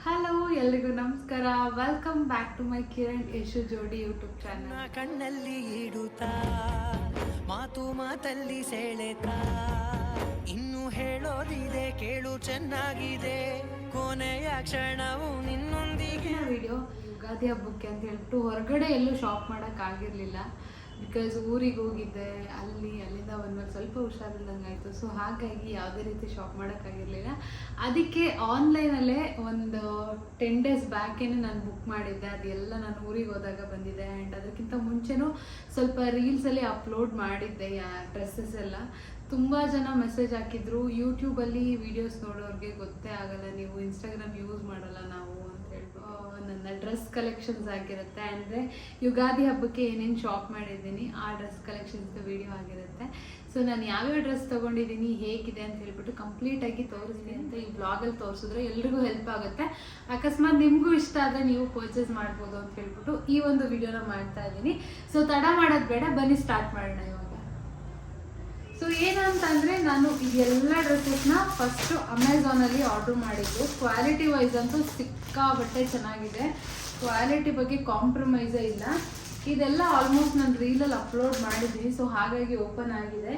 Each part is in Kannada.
ಹಲೋ ಎಲ್ರಿಗೂ ನಮಸ್ಕಾರ. Welcome back to my Kiran Yashu ಜೋಡಿ ಯೂಟ್ಯೂಬ್ ಚಾನಲ್. ಕಣ್ಣಲ್ಲಿ ಇಡುತ್ತಾ ಮಾತು ಮಾತಲ್ಲಿ ಸೆಳೆತಾ ಇನ್ನು ಹೇಳೋದಿದೆ ಕೇಳು ಚೆನ್ನಾಗಿದೆ ಕೊನೆಯ ಕ್ಷಣವು ನಿನ್ನೊಂದಿಗೆ. ವಿಡಿಯೋ ಯುಗಾದಿ ಹಬ್ಬಕ್ಕೆ ಅಂತ ಹೇಳ್ಬಿಟ್ಟು ಹೊರಗಡೆ ಎಲ್ಲೂ ಶಾಪ್ ಮಾಡೋಕ್ಕಾಗಿರಲಿಲ್ಲ. ಬಿಕಾಸ್ ಊರಿಗೆ ಹೋಗಿದ್ದೆ, ಅಲ್ಲಿಂದ ಬಂದಾಗ ಸ್ವಲ್ಪ ಹುಷಾರಿಲ್ದಂಗೆ ಆಯಿತು. ಸೊ ಹಾಗಾಗಿ ಯಾವುದೇ ರೀತಿ ಶಾಪ್ ಮಾಡೋಕ್ಕಾಗಿರಲಿಲ್ಲ. ಅದಕ್ಕೆ ಆನ್ಲೈನಲ್ಲೇ ಒಂದು 10 days ಬ್ಯಾಕೇನೆ ನಾನು ಬುಕ್ ಮಾಡಿದ್ದೆ. ಅದೆಲ್ಲ ನಾನು ಊರಿಗೆ ಹೋದಾಗ ಬಂದಿದೆ. ಆ್ಯಂಡ್ ಅದಕ್ಕಿಂತ ಮುಂಚೆನೂ ಸ್ವಲ್ಪ ರೀಲ್ಸಲ್ಲಿ ಅಪ್ಲೋಡ್ ಮಾಡಿದ್ದೆ ಡ್ರೆಸ್ಸಸ್ ಎಲ್ಲ. ತುಂಬ ಜನ ಮೆಸೇಜ್ ಹಾಕಿದ್ರು, ಯೂಟ್ಯೂಬಲ್ಲಿ ವೀಡಿಯೋಸ್ ನೋಡೋರಿಗೆ ಗೊತ್ತೇ ಆಗಲ್ಲ, ನೀವು ಇನ್ಸ್ಟಾಗ್ರಾಮ್ ಯೂಸ್ ಮಾಡಲ್ಲ ನಾವು ಅಂತ ಹೇಳ್ಬಿಟ್ಟು. ನನ್ನ ಡ್ರೆಸ್ ಕಲೆಕ್ಷನ್ಸ್ ಆಗಿರುತ್ತೆ, ಅಂದರೆ ಯುಗಾದಿ ಹಬ್ಬಕ್ಕೆ ಏನೇನು ಶಾಪ್ ಮಾಡಿದ್ದೀನಿ ಆ ಡ್ರೆಸ್ ಕಲೆಕ್ಷನ್ಸ್ ವಿಡಿಯೋ ಆಗಿರುತ್ತೆ. ಸೊ ನಾನು ಯಾವ್ಯಾವ ಡ್ರೆಸ್ ತೊಗೊಂಡಿದ್ದೀನಿ, ಹೇಗಿದೆ ಅಂತ ಹೇಳ್ಬಿಟ್ಟು ಕಂಪ್ಲೀಟಾಗಿ ತೋರಿಸ್ತೀನಿ ಅಂತ ಈ ಬ್ಲಾಗಲ್ಲಿ ತೋರಿಸಿದ್ರೆ ಎಲ್ರಿಗೂ ಹೆಲ್ಪ್ ಆಗುತ್ತೆ. ಅಕಸ್ಮಾತ್ ನಿಮಗೂ ಇಷ್ಟ ಆದರೆ ನೀವು ಪರ್ಚೇಸ್ ಮಾಡ್ಬೋದು ಅಂತ ಹೇಳ್ಬಿಟ್ಟು ಈ ಒಂದು ವಿಡಿಯೋನ ಮಾಡ್ತಾ ಇದ್ದೀನಿ. ಸೊ ತಡ ಮಾಡೋದು ಬೇಡ, ಬನ್ನಿ ಸ್ಟಾರ್ಟ್ ಮಾಡೋಣ ಇವಾಗ. ಸೊ ಏನಂತಂದರೆ ನಾನು ಇದೆಲ್ಲ ಡ್ರೆಸ್ಸಸ್ನ ಫಸ್ಟು ಅಮೆಝಾನಲ್ಲಿ ಆರ್ಡ್ರ್ ಮಾಡಿದ್ದು. ಕ್ವಾಲಿಟಿ ವೈಸ್ ಅಂತೂ ಸಿಕ್ಕಾಬಟ್ಟೆ ಚೆನ್ನಾಗಿದೆ, ಕ್ವಾಲಿಟಿ ಬಗ್ಗೆ ಕಾಂಪ್ರಮೈಸೇ ಇಲ್ಲ. ಇದೆಲ್ಲ ಆಲ್ಮೋಸ್ಟ್ ನಾನು ರೀಲಲ್ಲಿ ಅಪ್ಲೋಡ್ ಮಾಡಿದ್ದೀನಿ, ಸೊ ಹಾಗಾಗಿ ಓಪನ್ ಆಗಿದೆ.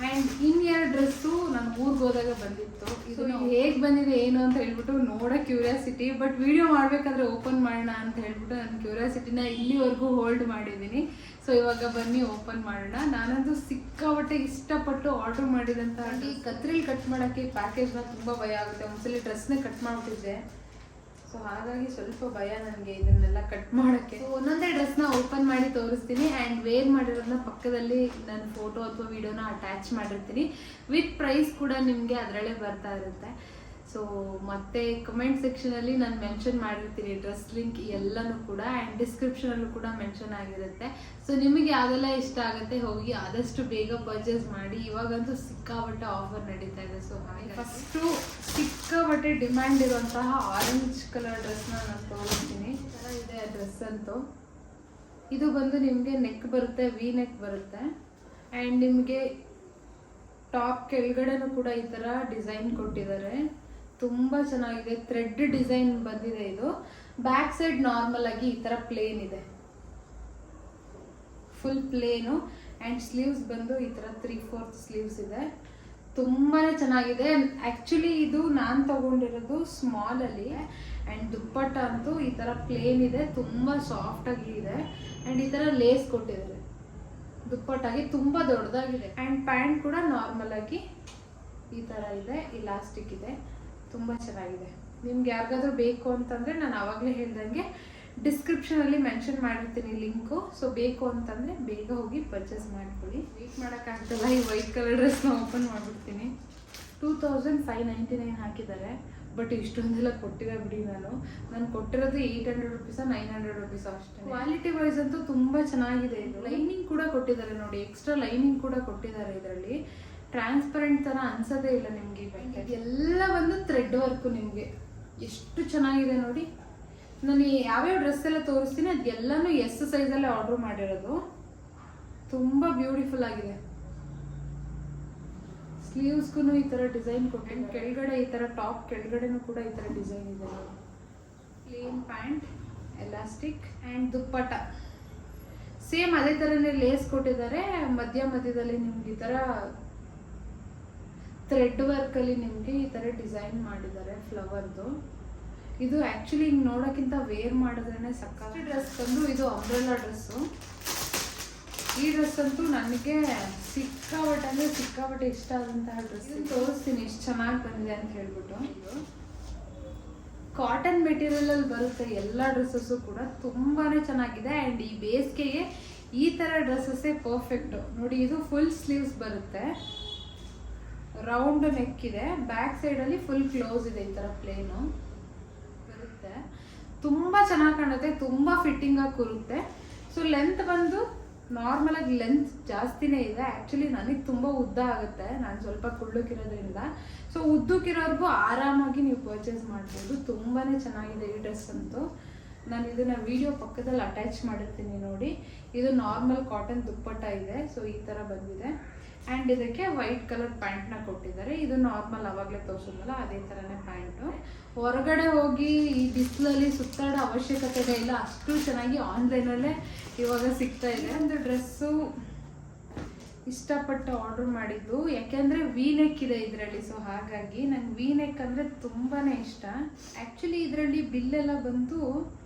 ಆ್ಯಂಡ್ ಇನ್ನೆರಡು ಡ್ರೆಸ್ಸು ನಾನು ಊರಿಗೆ ಹೋದಾಗ ಬಂದಿತ್ತು. ಇದು ಹೇಗೆ ಬಂದಿದೆ ಏನು ಅಂತ ಹೇಳ್ಬಿಟ್ಟು ನೋಡೋ ಕ್ಯೂರಿಯಾಸಿಟಿ, ಬಟ್ ವಿಡಿಯೋ ಮಾಡಬೇಕಾದ್ರೆ ಓಪನ್ ಮಾಡೋಣ ಅಂತ ಹೇಳ್ಬಿಟ್ಟು ನನ್ನ ಕ್ಯೂರಿಯಾಸಿಟಿನ ಇಲ್ಲಿವರೆಗೂ ಹೋಲ್ಡ್ ಮಾಡಿದ್ದೀನಿ. ಸೊ ಇವಾಗ ಬನ್ನಿ ಓಪನ್ ಮಾಡೋಣ. ನಾನಂತೂ ಸಿಕ್ಕಾಬಟ್ಟೆ ಇಷ್ಟಪಟ್ಟು ಆರ್ಡ್ರ್ ಮಾಡಿದಂಥ ಈ ಕತ್ರಿಲಿ ಕಟ್ ಮಾಡೋಕ್ಕೆ ಪ್ಯಾಕೇಜ್ನ ತುಂಬ ಭಯ ಆಗುತ್ತೆ. ಒಂದ್ಸಲಿ ಡ್ರೆಸ್ನೇ ಕಟ್ ಮಾಡಿಬಿಟ್ಟಿದ್ದೆ, ಸೊ ಹಾಗಾಗಿ ಸ್ವಲ್ಪ ಭಯ ನನಗೆ ಇದನ್ನೆಲ್ಲ ಕಟ್ ಮಾಡೋಕ್ಕೆ. ಸೊ ಒಂದೊಂದೇ ಡ್ರೆಸ್ನ ಓಪನ್ ಮಾಡಿ ತೋರಿಸ್ತೀನಿ. ಆ್ಯಂಡ್ ವೇರ್ ಮಾಡಿರೋದನ್ನ ಪಕ್ಕದಲ್ಲಿ ನನ್ನ ಫೋಟೋ ಅಥವಾ ವಿಡಿಯೋನ ಅಟ್ಯಾಚ್ ಮಾಡಿರ್ತೀನಿ. ವಿತ್ ಪ್ರೈಸ್ ಕೂಡ ನಿಮಗೆ ಅದರಲ್ಲೇ ಬರ್ತಾ ಇರುತ್ತೆ. ಸೊ ಮತ್ತೆ ಕಮೆಂಟ್ ಸೆಕ್ಷನಲ್ಲಿ ನಾನು ಮೆನ್ಷನ್ ಮಾಡಿರ್ತೀನಿ ಡ್ರೆಸ್ ಲಿಂಕ್ ಎಲ್ಲನೂ ಕೂಡ. ಆ್ಯಂಡ್ ಡಿಸ್ಕ್ರಿಪ್ಷನಲ್ಲೂ ಕೂಡ ಮೆನ್ಷನ್ ಆಗಿರುತ್ತೆ. ಸೊ ನಿಮಗೆ ಯಾವುದೆಲ್ಲ ಇಷ್ಟ ಆಗುತ್ತೆ ಹೋಗಿ ಆದಷ್ಟು ಬೇಗ ಪರ್ಚೇಸ್ ಮಾಡಿ. ಇವಾಗಂತೂ ಸಿಕ್ಕಾಬಟ್ಟೆ ಆಫರ್ ನಡೀತಾ ಇದೆ. ಸೊ ಹಾಗೆ ಫಸ್ಟು ಸಿಕ್ಕಾಬಟ್ಟೆ ಡಿಮ್ಯಾಂಡ್ ಇರುವಂತಹ ಆರೆಂಜ್ ಕಲರ್ ಡ್ರೆಸ್ನ ನಾನು ತೊಗೊಳ್ತೀನಿ. ಈ ಥರ ಇದೆ ಆ ಡ್ರೆಸ್ ಅಂತೂ. ಇದು ಬಂದು ನಿಮಗೆ ನೆಕ್ ಬರುತ್ತೆ, ವಿ ನೆಕ್ ಬರುತ್ತೆ. ಆ್ಯಂಡ್ ನಿಮಗೆ ಟಾಪ್ ಕೆಳಗಡೆನೂ ಕೂಡ ಈ ಥರ ಡಿಸೈನ್ ಕೊಟ್ಟಿದ್ದಾರೆ. ತುಂಬ ಚೆನ್ನಾಗಿದೆ, ಥ್ರೆಡ್ ಡಿಸೈನ್ ಬಂದಿದೆ ಇದು. ಬ್ಯಾಕ್ ಸೈಡ್ ನಾರ್ಮಲ್ ಆಗಿ ಈ ಥರ ಪ್ಲೇನ್ ಇದೆ, ಫುಲ್ ಪ್ಲೇನು. ಆ್ಯಂಡ್ ಸ್ಲೀವ್ಸ್ ಬಂದು ಈ ಥರ 3/4 ಸ್ಲೀವ್ಸ್ ಇದೆ. ತುಂಬಾ ಚೆನ್ನಾಗಿದೆ. ಆ್ಯಕ್ಚುಲಿ ಇದು ನಾನು ತಗೊಂಡಿರೋದು ಸ್ಮಾಲಲ್ಲಿ. ಆ್ಯಂಡ್ ದುಪ್ಪಟ್ಟ ಅಂತೂ ಈ ಥರ ಪ್ಲೇನ್ ಇದೆ, ತುಂಬ ಸಾಫ್ಟಾಗಿ ಇದೆ. ಆ್ಯಂಡ್ ಈ ಥರ ಲೇಸ್ ಕೊಟ್ಟಿದ್ದಾರೆ ದುಪ್ಪಟ್ಟಾಗಿ, ತುಂಬ ದೊಡ್ಡದಾಗಿದೆ. ಆ್ಯಂಡ್ ಪ್ಯಾಂಟ್ ಕೂಡ ನಾರ್ಮಲ್ ಆಗಿ ಈ ಥರ ಇದೆ, ಇಲಾಸ್ಟಿಕ್ ಇದೆ, ತುಂಬ ಚೆನ್ನಾಗಿದೆ. ನಿಮ್ಗೆ ಯಾರಿಗಾದ್ರೂ ಬೇಕು ಅಂತಂದರೆ ನಾನು ಆವಾಗಲೇ ಹೇಳ್ದಂಗೆ ಡಿಸ್ಕ್ರಿಪ್ಷನಲ್ಲಿ ಮೆನ್ಷನ್ ಮಾಡಿರ್ತೀನಿ ಲಿಂಕು. ಸೊ ಬೇಕು ಅಂತಂದರೆ ಬೇಗ ಹೋಗಿ ಪರ್ಚೇಸ್ ಮಾಡ್ಕೊಳ್ಳಿ. ವೇಟ್ ಮಾಡೋಕ್ಕಾಗ್ತಲ್ಲ, ಈ ವೈಟ್ ಕಲರ್ ಡ್ರೆಸ್ನ ಓಪನ್ ಮಾಡಿಬಿಡ್ತೀನಿ. 2599 ಹಾಕಿದ್ದಾರೆ, ಬಟ್ ಇಷ್ಟೊಂದೆಲ್ಲ ಕೊಟ್ಟಿಲ್ಲ ಬಿಡಿ. ನಾನು ಕೊಟ್ಟಿರೋದು 800 ರುಪೀಸ 900 ರುಪೀಸ್ ಅಷ್ಟೇ. ಕ್ವಾಲಿಟಿ ವೈಸ್ ಅಂತೂ ತುಂಬ ಚೆನ್ನಾಗಿದೆ. ಇದು ಲೈನಿಂಗ್ ಕೂಡ ಕೊಟ್ಟಿದ್ದಾರೆ ನೋಡಿ, ಎಕ್ಸ್ಟ್ರಾ ಲೈನಿಂಗ್ ಕೂಡ ಕೊಟ್ಟಿದ್ದಾರೆ. ಇದರಲ್ಲಿ ಟ್ರಾನ್ಸ್ಪರೆಂಟ್ ಥರ ಅನ್ಸೋದೇ ಇಲ್ಲ ನಿಮಗೆ. ಎಲ್ಲ ಬಂದು ಥ್ರೆಡ್ ವರ್ಕು, ನಿಮಗೆ ಎಷ್ಟು ಚೆನ್ನಾಗಿದೆ ನೋಡಿ. ನಾನು ಯಾವ್ಯಾವ ಡ್ರೆಸ್ ಎಲ್ಲ ತೋರಿಸ್ತೀನಿ ಅದೆಲ್ಲನೂ ಎಸ್ ಸೈಜಲ್ಲೇ ಆರ್ಡ್ರ್ ಮಾಡಿರೋದು. ತುಂಬ ಬ್ಯೂಟಿಫುಲ್ ಆಗಿದೆ. ಸ್ಲೀವ್ಸ್ಗೂ ಈ ಥರ ಡಿಸೈನ್ ಕೊಟ್ಟು, ಕೆಳಗಡೆ ಈ ಥರ ಟಾಪ್ ಕೆಳಗಡೆನೂ ಕೂಡ ಈ ಥರ ಡಿಸೈನ್ ಇದೆ. Plane pant, elastic and dupatta same ಅದೇ ಥರನೇ ಲೇಸ್ ಕೊಟ್ಟಿದ್ದಾರೆ. ಮಧ್ಯದಲ್ಲಿ ನಿಮ್ಗೆ ಈ ಥರ ಥ್ರೆಡ್ ವರ್ಕಲ್ಲಿ ನಿಮಗೆ ಈ ಥರ ಡಿಸೈನ್ ಮಾಡಿದ್ದಾರೆ ಫ್ಲವರ್ದು. ಇದು ಆ್ಯಕ್ಚುಲಿ ಹಿಂಗೆ ನೋಡೋಕ್ಕಿಂತ ವೇರ್ ಮಾಡಿದ್ರೇ ಸಕ್ಕ. ಡ್ರೆಸ್ ಬಂದು ಇದು ಅಂಬ್ರೆಲಾ ಡ್ರೆಸ್ಸು. ಈ ಡ್ರೆಸ್ ಅಂತೂ ನನಗೆ ಸಿಕ್ಕಾಬಟ್ಟೆ ಇಷ್ಟ ಆದಂತಹ ಡ್ರೆಸ್. ತೋರಿಸ್ತೀನಿ ಎಷ್ಟು ಚೆನ್ನಾಗಿ ಬಂದಿದೆ ಅಂತ ಹೇಳ್ಬಿಟ್ಟು. ಇದು ಕಾಟನ್ ಮೆಟೀರಿಯಲಲ್ಲಿ ಬರುತ್ತೆ ಎಲ್ಲ ಡ್ರೆಸ್ಸಸ್ಸು ಕೂಡ, ತುಂಬಾ ಚೆನ್ನಾಗಿದೆ. ಆ್ಯಂಡ್ ಈ ಬೇಸಿಗೆಗೆ ಈ ಥರ ಡ್ರೆಸ್ಸಸ್ಸೇ ಪರ್ಫೆಕ್ಟು ನೋಡಿ. ಇದು ಫುಲ್ ಸ್ಲೀವ್ಸ್ ಬರುತ್ತೆ, ರೌಂಡ್ ನೆಕ್ ಇದೆ, ಬ್ಯಾಕ್ ಸೈಡಲ್ಲಿ ಫುಲ್ ಕ್ಲೋಸ್ ಇದೆ, ಈ ಥರ ಪ್ಲೇನು ಬರುತ್ತೆ. ತುಂಬ ಚೆನ್ನಾಗಿ ಕಾಣುತ್ತೆ, ತುಂಬ ಫಿಟ್ಟಿಂಗಾಗಿ ಕೂರುತ್ತೆ. ಸೊ ಲೆಂತ್ ಬಂದು ನಾರ್ಮಲಾಗಿ ಲೆಂತ್ ಜಾಸ್ತಿನೇ ಇದೆ. ಆ್ಯಕ್ಚುಲಿ ನನಗೆ ತುಂಬ ಉದ್ದ ಆಗುತ್ತೆ, ನಾನು ಸ್ವಲ್ಪ ಕುಳ್ಳಕ್ಕಿರೋದ್ರಿಂದ. ಸೊ ಉದ್ದಕ್ಕಿರೋರ್ಗೂ ಆರಾಮಾಗಿ ನೀವು ಪರ್ಚೇಸ್ ಮಾಡ್ಬೋದು. ತುಂಬಾ ಚೆನ್ನಾಗಿದೆ ಈ ಡ್ರೆಸ್ ಅಂತೂ. ನಾನು ಇದನ್ನು ವಿಡಿಯೋ ಪಕ್ಕದಲ್ಲಿ ಅಟ್ಯಾಚ್ ಮಾಡಿರ್ತೀನಿ ನೋಡಿ. ಇದು ನಾರ್ಮಲ್ ಕಾಟನ್ ದುಪ್ಪಟ್ಟ ಇದೆ. ಸೊ ಈ ಥರ ಬಂದಿದೆ. ಆ್ಯಂಡ್ ಇದಕ್ಕೆ ವೈಟ್ ಕಲರ್ ಪ್ಯಾಂಟ್ನ ಕೊಟ್ಟಿದ್ದಾರೆ. ಇದು ನಾರ್ಮಲ್ ಅವಾಗಲೇ ತೋರಿಸಿದ್ನಲ್ಲ ಅದೇ ಥರನೇ ಪ್ಯಾಂಟು. ಹೊರಗಡೆ ಹೋಗಿ ಈ ಬಿಸಿಲಲ್ಲಿ ಸುತ್ತಾಡೋ ಅವಶ್ಯಕತೆನೇ ಇಲ್ಲ, ಅಷ್ಟು ಚೆನ್ನಾಗಿ ಆನ್ಲೈನಲ್ಲೇ ಇವಾಗ ಸಿಗ್ತಾ ಇದೆ. ಒಂದು ಡ್ರೆಸ್ಸು ಇಷ್ಟಪಟ್ಟು ಆರ್ಡ್ರ್ ಮಾಡಿದ್ದು, ಯಾಕೆಂದರೆ ವಿ ನೆಕ್ ಇದೆ ಇದರಲ್ಲಿ. ಸೊ ಹಾಗಾಗಿ ನಂಗೆ ವಿ ನೆಕ್ ಅಂದರೆ ತುಂಬಾ ಇಷ್ಟ. ಆ್ಯಕ್ಚುಲಿ ಇದರಲ್ಲಿ ಬಿಲ್ಲೆಲ್ಲ ಬಂದು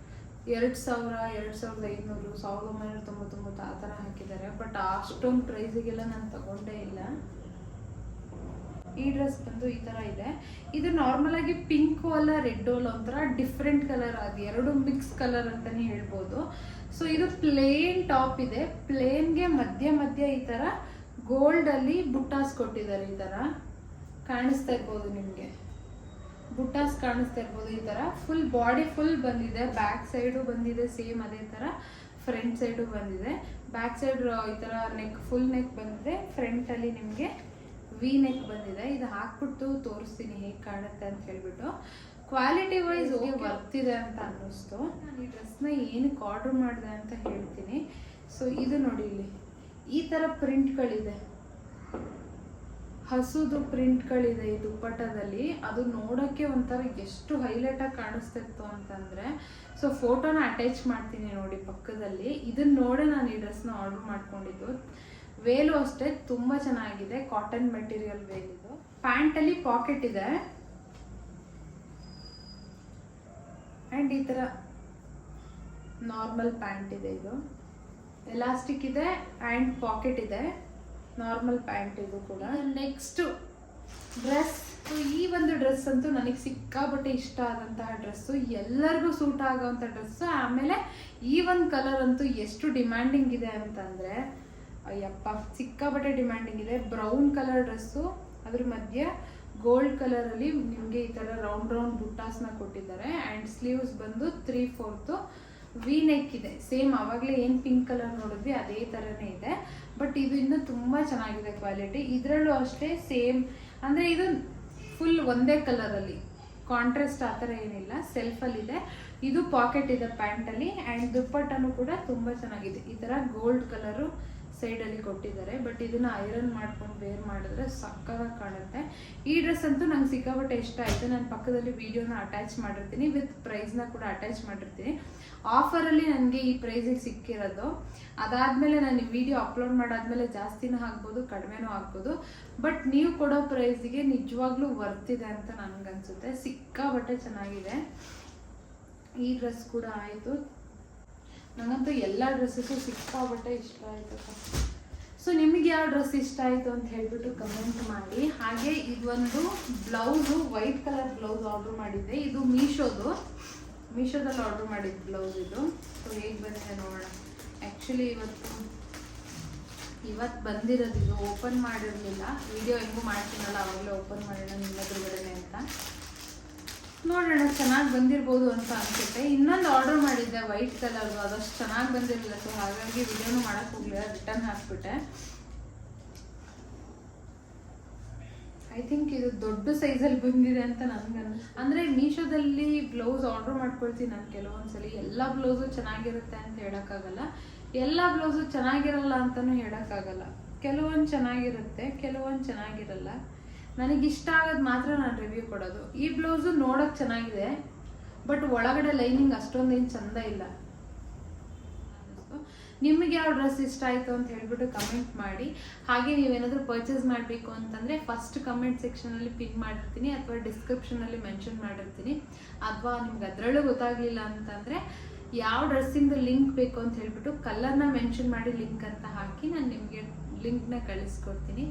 2000, 2500, 1999 ಆ ಥರ ಹಾಕಿದ್ದಾರೆ. ಬಟ್ ಅಷ್ಟೊಂದು ಪ್ರೈಸಿಗೆಲ್ಲ ನಾನು ತಗೊಂಡೇ ಇಲ್ಲ. ಈ ಡ್ರೆಸ್ ಬಂದು ಈ ಥರ ಇದೆ. ಇದು ನಾರ್ಮಲ್ ಆಗಿ ಪಿಂಕು ಅಲ್ಲ ರೆಡ್ಡು ಅಲ್ಲ, ಒಂಥರ ಡಿಫ್ರೆಂಟ್ ಕಲರ್, ಅದು ಎರಡು ಮಿಕ್ಸ್ ಕಲರ್ ಅಂತಲೇ ಹೇಳ್ಬೋದು. ಸೊ ಇದು ಪ್ಲೇನ್ ಟಾಪ್ ಇದೆ. ಪ್ಲೇನ್ಗೆ ಮಧ್ಯ ಈ ಥರ ಗೋಲ್ಡಲ್ಲಿ ಬುಟ್ಟಾಸ್ ಕೊಟ್ಟಿದ್ದಾರೆ. ಈ ಥರ ಕಾಣಿಸ್ತಾ ಇರ್ಬೋದು ನಿಮಗೆ, ಬುಟ್ಟಾಸ್ ಕಾಣಿಸ್ತಾ ಇರ್ಬೋದು. ಈ ಥರ ಫುಲ್ ಬಾಡಿ ಫುಲ್ ಬಂದಿದೆ. ಬ್ಯಾಕ್ ಸೈಡು ಬಂದಿದೆ ಸೇಮ್ ಅದೇ ಥರ, ಫ್ರಂಟ್ ಸೈಡು ಬಂದಿದೆ. ಬ್ಯಾಕ್ ಸೈಡ್ ಈ ಥರ ನೆಕ್ ಫುಲ್ ನೆಕ್ ಬಂದಿದೆ, ಫ್ರಂಟಲ್ಲಿ ನಿಮಗೆ ವಿ ನೆಕ್ ಬಂದಿದೆ. ಇದು ಹಾಕ್ಬಿಟ್ಟು ತೋರಿಸ್ತೀನಿ ಹೇಗೆ ಕಾಣುತ್ತೆ ಅಂತ ಹೇಳ್ಬಿಟ್ಟು. ಕ್ವಾಲಿಟಿ ವೈಸ್ ಬರ್ತಿದೆ ಅಂತ ಅನ್ನಿಸ್ತು. ನಾನು ಈ ಡ್ರೆಸ್ನ ಏನಕ್ಕೆ ಆರ್ಡ್ರ್ ಮಾಡಿದೆ ಅಂತ ಹೇಳ್ತೀನಿ. ಸೊ ಇದು ನೋಡಿ, ಇಲ್ಲಿ ಈ ಥರ ಪ್ರಿಂಟ್ಗಳಿದೆ, ಹಸುದು ಪ್ರಿಂಟ್ಗಳಿದೆ ಈ ದುಪ್ಪಟ್ಟದಲ್ಲಿ. ಅದು ನೋಡೋಕ್ಕೆ ಒಂಥರ ಎಷ್ಟು ಹೈಲೈಟಾಗಿ ಕಾಣಿಸ್ತಿತ್ತು ಅಂತಂದರೆ, ಸೊ ಫೋಟೋನ ಅಟ್ಯಾಚ್ ಮಾಡ್ತೀನಿ ನೋಡಿ ಪಕ್ಕದಲ್ಲಿ. ಇದನ್ನ ನೋಡೇ ನಾನು ಈ ಡ್ರೆಸ್ನ ಆರ್ಡ್ರ್ ಮಾಡ್ಕೊಂಡಿದ್ದು. ವೇಲು ಅಷ್ಟೇ ತುಂಬ ಚೆನ್ನಾಗಿದೆ, ಕಾಟನ್ ಮೆಟೀರಿಯಲ್ ವೇಲ್ ಇದು. ಪ್ಯಾಂಟಲ್ಲಿ ಪಾಕೆಟ್ ಇದೆ ಆ್ಯಂಡ್ ಈ ಥರ ನಾರ್ಮಲ್ ಪ್ಯಾಂಟ್ ಇದೆ. ಇದು ಎಲಾಸ್ಟಿಕ್ ಇದೆ ಆ್ಯಂಡ್ ಪಾಕೆಟ್ ಇದೆ, ನಾರ್ಮಲ್ ಪ್ಯಾಂಟ್ ಇದು ಕೂಡ. ನೆಕ್ಸ್ಟ್ ಡ್ರೆಸ್, ಈ ಒಂದು ಡ್ರೆಸ್ ಅಂತೂ ನನಗೆ ಸಿಕ್ಕಾಪಟ್ಟೆ ಇಷ್ಟ ಆದಂತಹ ಡ್ರೆಸ್ಸು, ಎಲ್ಲರಿಗೂ ಸೂಟ್ ಆಗೋವಂಥ ಡ್ರೆಸ್ಸು. ಆಮೇಲೆ ಈ ಒಂದು ಕಲರ್ ಅಂತೂ ಎಷ್ಟು ಡಿಮ್ಯಾಂಡಿಂಗ್ ಇದೆ ಅಂತಂದರೆ ಅಯ್ಯಪ್ಪ, ಸಿಕ್ಕಾಪಟ್ಟೆ ಡಿಮ್ಯಾಂಡಿಂಗ್ ಇದೆ. ಬ್ರೌನ್ ಕಲರ್ ಡ್ರೆಸ್ಸು, ಅದ್ರ ಮಧ್ಯೆ ಗೋಲ್ಡ್ ಕಲರಲ್ಲಿ ನಿಮಗೆ ಈ ಥರ ರೌಂಡ್ ಬುಟ್ಟಾಸ್ನ ಕೊಟ್ಟಿದ್ದಾರೆ. ಆ್ಯಂಡ್ ಸ್ಲೀವ್ಸ್ ಬಂದು 3/4 ವಿ ನೆಕ್ ಇದೆ. ಸೇಮ್ ಆವಾಗಲೇ ಏನು ಪಿಂಕ್ ಕಲರ್ ನೋಡಿದ್ವಿ ಅದೇ ಥರನೇ ಇದೆ. ಬಟ್ ಇದು ಇನ್ನೂ ತುಂಬ ಚೆನ್ನಾಗಿದೆ ಕ್ವಾಲಿಟಿ. ಇದರಲ್ಲೂ ಅಷ್ಟೇ ಸೇಮ್, ಅಂದರೆ ಇದು ಫುಲ್ ಒಂದೇ ಕಲರಲ್ಲಿ, ಕಾಂಟ್ರಾಸ್ಟ್ ಆ ಥರ ಏನಿಲ್ಲ, ಸೆಲ್ಫಲ್ಲಿದೆ. ಇದು ಪಾಕೆಟ್ ಇದೆ ಪ್ಯಾಂಟಲ್ಲಿ. ಆ್ಯಂಡ್ ದುಪ್ಪಟ್ಟನು ಕೂಡ ತುಂಬ ಚೆನ್ನಾಗಿದೆ. ಈ ಥರ ಗೋಲ್ಡ್ ಕಲರು ಸೈಡಲ್ಲಿ ಕೊಟ್ಟಿದ್ದಾರೆ. ಬಟ್ ಇದನ್ನು ಐರನ್ ಮಾಡ್ಕೊಂಡು ವೇರ್ ಮಾಡಿದ್ರೆ ಸಕ್ಕತ್ತಾಗಿ ಕಾಣುತ್ತೆ. ಈ ಡ್ರೆಸ್ ಅಂತೂ ನಂಗೆ ಸಿಕ್ಕಾಪಟ್ಟೆ ಇಷ್ಟ ಆಯಿತು. ನಾನು ಪಕ್ಕದಲ್ಲಿ ವಿಡಿಯೋನ ಅಟ್ಯಾಚ್ ಮಾಡಿರ್ತೀನಿ, ವಿತ್ ಪ್ರೈಸ್ನ ಕೂಡ ಅಟ್ಯಾಚ್ ಮಾಡಿರ್ತೀನಿ. ಆಫರಲ್ಲಿ ನನಗೆ ಈ ಪ್ರೈಸಿಗೆ ಸಿಕ್ಕಿರೋದು. ಅದಾದಮೇಲೆ ನಾನು ಈ ವಿಡಿಯೋ ಅಪ್ಲೋಡ್ ಮಾಡಾದ್ಮೇಲೆ ಜಾಸ್ತಿನೂ ಆಗ್ಬೋದು, ಕಡಿಮೆನೂ ಆಗ್ಬೋದು. ಬಟ್ ನೀವು ಕೊಡೋ ಪ್ರೈಸಿಗೆ ನಿಜವಾಗ್ಲೂ ವರ್ತಿದೆ ಅಂತ ನನಗನ್ಸುತ್ತೆ. ಸಿಕ್ಕಾಪಟ್ಟೆ ಚೆನ್ನಾಗಿದೆ. ಈ ಡ್ರೆಸ್ ಕೂಡ ಆಯಿತು. ನನಗಂತೂ ಎಲ್ಲ ಡ್ರೆಸ್ಸಸ್ಸು ಸಿಕ್ಕಾಪಟ್ಟೆ ಇಷ್ಟ ಆಯಿತು. ಸೊ ನಿಮಗೆ ಯಾವ ಡ್ರೆಸ್ ಇಷ್ಟ ಆಯಿತು ಅಂತ ಹೇಳ್ಬಿಟ್ಟು ಕಮೆಂಟ್ ಮಾಡಿ. ಹಾಗೆ ಇದೊಂದು blouse, white colour blouse order ಮಾಡಿದ್ದೆ. ಇದು ಮೀಶೋದಲ್ಲಿ ಆರ್ಡ್ರ್ ಮಾಡಿದ್ದು ಬ್ಲೌಸ್ ಇದು. ಸೊ ಹೇಗೆ ಬಂದಿದೆ ನೋಡೋಣ. ಆ್ಯಕ್ಚುಲಿ ಇವತ್ತು ಬಂದಿರೋದು, ಇದು ಓಪನ್ ಮಾಡಿರಲಿಲ್ಲ. ವಿಡಿಯೋ ಹೆಂಗೂ ಮಾಡ್ತೀನಲ್ಲ ಆವಾಗಲೇ ಓಪನ್ ಮಾಡೋಣ ನಿಮ್ಮೆದುರುಗಡೆನೆ ಅಂತ. ನೋಡೋಣ, ಚೆನ್ನಾಗಿ ಬಂದಿರ್ಬೋದು ಅಂತ ಅನ್ಸುತ್ತೆ. ಇನ್ನೊಂದು ಆರ್ಡರ್ ಮಾಡಿದ್ದೆ ವೈಟ್ ಕಲರ್ದು, ಅದಷ್ಟು ಚೆನ್ನಾಗಿ ಬಂದಿರಲಿಲ್ಲ. ಸೊ ಹಾಗಾಗಿ ವಿಡಿಯೋನು ಮಾಡೋಕ್ಕೆ ಹೋಗಲಿಲ್ಲ, ರಿಟರ್ನ್ ಹಾಕ್ಬಿಟ್ಟೆ. ಐ ಥಿಂಕ್ ಇದು ದೊಡ್ಡ ಸೈಜಲ್ಲಿ ಬಂದಿದೆ ಅಂತ ನನಗೆ ಅಂದರೆ ಮೀಶೋದಲ್ಲಿ ಬ್ಲೌಸ್ ಆರ್ಡ್ರ್ ಮಾಡ್ಕೊಳ್ತೀನಿ ನಾನು ಕೆಲವೊಂದ್ಸಲಿ. ಎಲ್ಲ ಬ್ಲೌಸು ಚೆನ್ನಾಗಿರುತ್ತೆ ಅಂತ ಹೇಳೋಕ್ಕಾಗಲ್ಲ, ಎಲ್ಲ ಬ್ಲೌಸು ಚೆನ್ನಾಗಿರಲ್ಲ ಅಂತಲೂ ಹೇಳೋಕ್ಕಾಗಲ್ಲ. ಕೆಲವೊಂದು ಚೆನ್ನಾಗಿರುತ್ತೆ, ಕೆಲವೊಂದು ಚೆನ್ನಾಗಿರಲ್ಲ. ನನಗಿಷ್ಟ ಆಗೋದು ಮಾತ್ರ ನಾನು ರಿವ್ಯೂ ಕೊಡೋದು. ಈ ಬ್ಲೌಸು ನೋಡೋಕ್ಕೆ ಚೆನ್ನಾಗಿದೆ, ಬಟ್ ಒಳಗಡೆ ಲೈನಿಂಗ್ ಅಷ್ಟೊಂದೇನು ಚೆಂದ ಇಲ್ಲ. ನಿಮಗೆ ಯಾವ ಡ್ರೆಸ್ ಇಷ್ಟ ಆಯಿತು ಅಂತ ಹೇಳ್ಬಿಟ್ಟು ಕಮೆಂಟ್ ಮಾಡಿ. ಹಾಗೆ ನೀವೇನಾದರೂ ಪರ್ಚೇಸ್ ಮಾಡಬೇಕು ಅಂತಂದರೆ ಫಸ್ಟ್ ಕಮೆಂಟ್ ಸೆಕ್ಷನಲ್ಲಿ ಪಿನ್ ಮಾಡಿರ್ತೀನಿ, ಅಥವಾ ಡಿಸ್ಕ್ರಿಪ್ಷನಲ್ಲಿ ಮೆನ್ಷನ್ ಮಾಡಿರ್ತೀನಿ. ಅಥವಾ ನಿಮ್ಗೆ ಅದರಲ್ಲೂ ಗೊತ್ತಾಗಲಿಲ್ಲ ಅಂತಂದರೆ ಯಾವ ಡ್ರೆಸ್ಸಿಂದು ಲಿಂಕ್ ಬೇಕು ಅಂತ ಹೇಳ್ಬಿಟ್ಟು ಕಲರ್ನ ಮೆನ್ಷನ್ ಮಾಡಿ ಲಿಂಕ್ ಅಂತ ಹಾಕಿ ನಾನು ನಿಮಗೆ ಲಿಂಕ್ನ ಕಳಿಸ್ಕೊಡ್ತೀನಿ.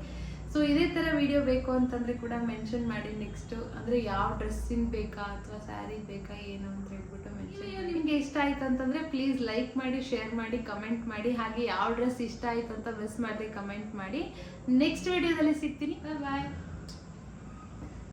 ಸೊ ಇದೇ ಥರ ವಿಡಿಯೋ ಬೇಕು ಅಂತಂದರೆ ಕೂಡ ಮೆನ್ಷನ್ ಮಾಡಿ. ನೆಕ್ಸ್ಟು ಅಂದರೆ ಯಾವ ಡ್ರೆಸ್ಸಿನ ಬೇಕಾ ಅಥವಾ ಸ್ಯಾರಿ ಬೇಕಾ ಏನು ಅಂತ ಹೇಳ್ಬಿಟ್ಟು ಮೆನ್ಷನ್. ನಿಮಗೆ ಇಷ್ಟ ಆಯಿತು ಅಂತಂದರೆ ಪ್ಲೀಸ್ ಲೈಕ್ ಮಾಡಿ, ಶೇರ್ ಮಾಡಿ, ಕಮೆಂಟ್ ಮಾಡಿ. ಹಾಗೆ ಯಾವ ಡ್ರೆಸ್ ಇಷ್ಟ ಆಯಿತು ಅಂತ ಮಿಸ್ ಮಾಡದೆ ಕಮೆಂಟ್ ಮಾಡಿ. ನೆಕ್ಸ್ಟ್ ವಿಡಿಯೋದಲ್ಲಿ ಸಿಗ್ತೀನಿ. ಬಾಯ್.